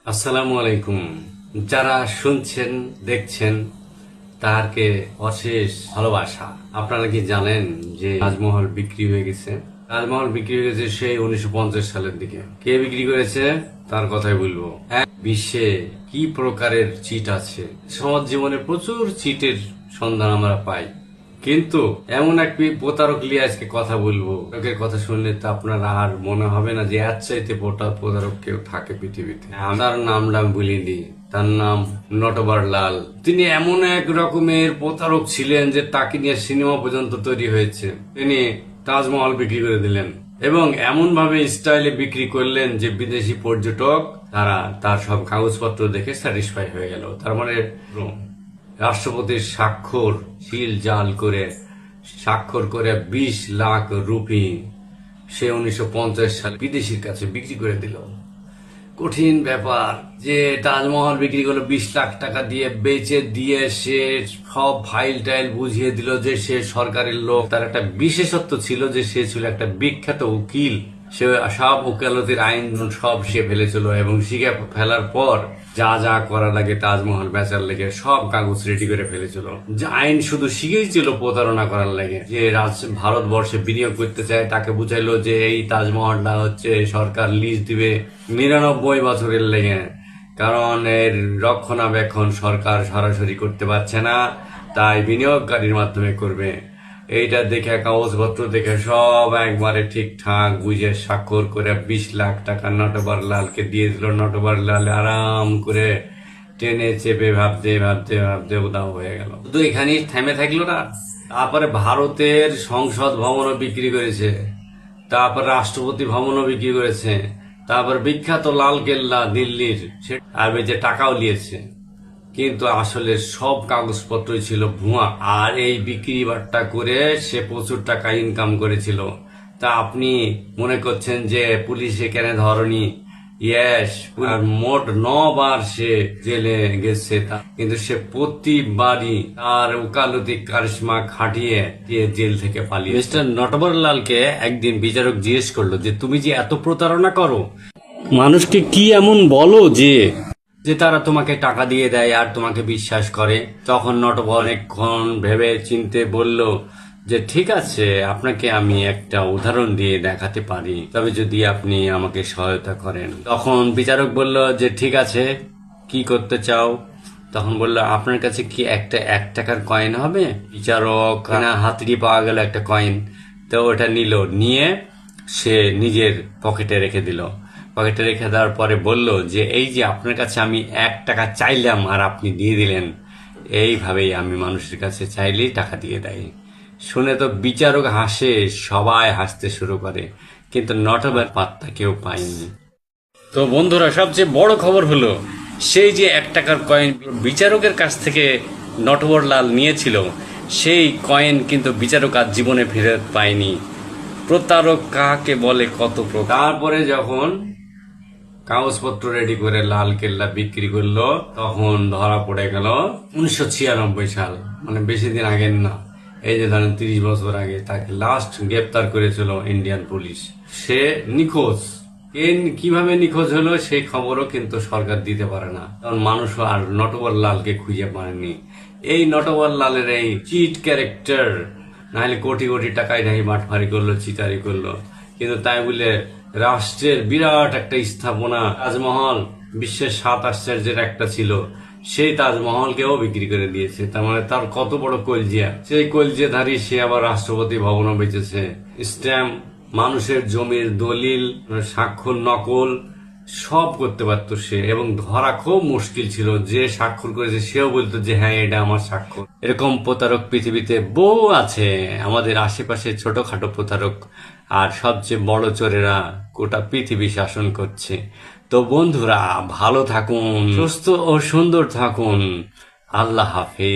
আসসালামু আলাইকুম। যারা শুনছেন দেখছেন তারকে অশেষ ভালোবাসা। আপনারা কি জানেন যে তাজমহল বিক্রি হয়ে গেছে? তাজমহল বিক্রি হয়ে গেছে সেই 1950 সালের দিকে। কে বিক্রি করেছে তার কথাই বলবো। বিশ্বে কি প্রকারের চিট আছে, সমাজ জীবনে প্রচুর চিটের সন্ধান আমরা পাই, কিন্তু এমন এক প্রতারক নিয়ে আজকে কথা বলবো। প্রতারকের কথা শুনলে তো আপনার আর মনে হবে না যে এর চাইতে প্রতারক কেউ থাকে পৃথিবীতে। তার নামটা বলিনি, তার নাম নটবর লাল। তিনি এমন এক রকমের প্রতারক ছিলেন যে তাকে নিয়ে সিনেমা পর্যন্ত তৈরি হয়েছে। তিনি তাজমহল বিক্রি করে দিলেন এবং এমন ভাবে স্টাইলে বিক্রি করলেন যে বিদেশি পর্যটক তারা তার সব কাগজপত্র দেখে স্যাটিসফাই হয়ে গেল। তার মানে রাষ্ট্রপতির স্বাক্ষর সিল জাল করে স্বাক্ষর করে 20 লাখ রুপি সে 1950 সালে বিদেশির কাছে বিক্রি করে দিল। কঠিন ব্যাপার যে তাজমহল বিক্রি করলো 20 লাখ টাকা দিয়ে, বেচে দিয়ে সে সব ফাইল টাইল বুঝিয়ে দিল যে সে সরকারের লোক। তার একটা বিশেষত্ব ছিল যে সে ছিল একটা বিখ্যাত উকিল। সে সব ওকালতির আইন সব সে ফেলেছিল এবং শিখে ফেলার পর যা যা করা লাগে তাজমহল বেচার লেগে সব কাগজ রেডি করে ফেলেছিল। যে আইন শুধু শিখেই ছিল প্রতারণা করার লাগে। যে ভারতবর্ষে বিনিয়োগ করতে চায় তাকে বুঝাইলো যে এই তাজমহলটা হচ্ছে সরকার লিজ দিবে 99 বছরের লেগে, কারণ এর রক্ষণাবেক্ষণ সরকার সরাসরি করতে পারছে না, তাই বিনিয়োগকারীর মাধ্যমে করবে। এইটা দেখে কাগজপত্র দেখে সব একবারে ঠিকঠাক বুঝে স্বাক্ষর করে 20 লাখ টাকা নটবর লালকে দিয়ে দিল। নটবর লাল আরাম করে টেনে চেপে ভাবতে ভাবতে ভাবতে উদাও হয়ে গেল। শুধু এখানেই থেমে থাকলো না, তারপরে ভারতের সংসদ ভবনও বিক্রি করেছে, তারপর রাষ্ট্রপতি ভবনও বিক্রি করেছে, তারপর বিখ্যাত লাল কেল্লা দিল্লির আর যে টাকাও নিয়েছে। কিন্তু আসলে সব কাগজপত্রই ছিল ভুয়া। আর এই বিক্রি বাট্টা করে সে প্রচুর টাকা ইনকাম করেছিল। তা আপনি মনে করছেন যে পুলিশে কেন ধরনি? ইয়েস, মোট 9 বার সে জেলে গেছে, কিন্তু সে প্রতিবারই তার উকালতি কারিশমা খাটিয়ে দিয়ে জেল থেকে পালিয়ে। মিস্টার নটবর লালকে একদিন বিচারক জিজ্ঞেস করলো যে তুমি যে এত প্রতারণা করো, মানুষকে কি এমন বলো যে যে তারা তোমাকে টাকা দিয়ে দেয় আর তোমাকে বিশ্বাস করে? তখন নটবর অনেকক্ষণ ভেবে চিনতে বলল যে ঠিক আছে, আপনাকে আমি একটা উদাহরণ দিয়ে দেখাতে পারি, তবে যদি আপনি আমাকে সহায়তা করেন। তখন বিচারক বলল যে ঠিক আছে, কি করতে চাও? তখন বলল আপনার কাছে কি একটা 1 টাকার কয়েন হবে? বিচারক হাতুড়ি পাওয়া গেল একটা কয়েন, তো ওটা নিয়ে সে নিজের পকেটে রেখে দিল। পকেটে রেখে দেওয়ার পরে বলল যে এই যে আপনার কাছে আমি 1 টাকা চাইলাম আর আপনি দিয়ে দিলেন, এইভাবেই আমি মানুষের কাছে চাইলেই টাকা দিয়ে দেয়। শুনে তো বিচারক হাসে, সবাই হাসতে শুরু করে, কিন্তু নটবর পাত্তা কেউ পায়নি। তো বন্ধুরা, সবচেয়ে বড় খবর হলো সেই যে 1 টাকার কয়েন বিচারকের কাছ থেকে নটবর লাল নিয়েছিল, সেই কয়েন কিন্তু বিচারক আজ জীবনে ফেরত পায়নি। প্রতারক কাকে বলে, কত প্রকার। তারপরে যখন কাগজপত্র রেডি করে লাল কেল্লা বিক্রি করলো, তখন ধরা পড়ে গেল 1996 সাল, মানে বেশি দিন আগের না, এই যে ধরেন 30 বছর আগে তাকে লাস্ট গ্রেপ্তার করেছিল ইন্ডিয়ান পুলিশ। সে নিখোঁজ। কিভাবে নিখোঁজ হলো সেই খবরও কিন্তু সরকার দিতে পারে না, কারণ মানুষ আর নটবর লালকে খুঁজে পায়নি। এই নটবর লালের এই চিট ক্যারেক্টার, নাহলে কোটি কোটি টাকায় নাকি বাটফারি করলো, চিটারি করলো, কিন্তু তাই বলে রাষ্ট্রের বিরাট একটা স্থাপনা তাজমহল, বিশ্বের 7 আশ্চর্যের একটা ছিল, সেই তাজমহলকেও বিক্রি করে দিয়েছে। তার মানে তার কত বড় কলজিয়া। সেই কলজিয়াধারী সে আবার রাষ্ট্রপতি ভবনও বেঁচেছে। স্ট্যাম্প, মানুষের জমির দলিল, স্বাক্ষর নকল সব করতে পারতো সে, এবং ধরা খুব মুশকিল ছিল। যে স্বাক্ষর করেছে সেও বলতো যে হ্যাঁ এটা আমার স্বাক্ষর। এরকম প্রতারক পৃথিবীতে বহু আছে, আমাদের আশেপাশে ছোটখাটো প্রতারক, আর সবচেয়ে বড় চোরেরা গোটা পৃথিবী শাসন করছে। তো বন্ধুরা, ভালো থাকুন, সুস্থ ও সুন্দর থাকুন। আল্লাহ হাফেজ।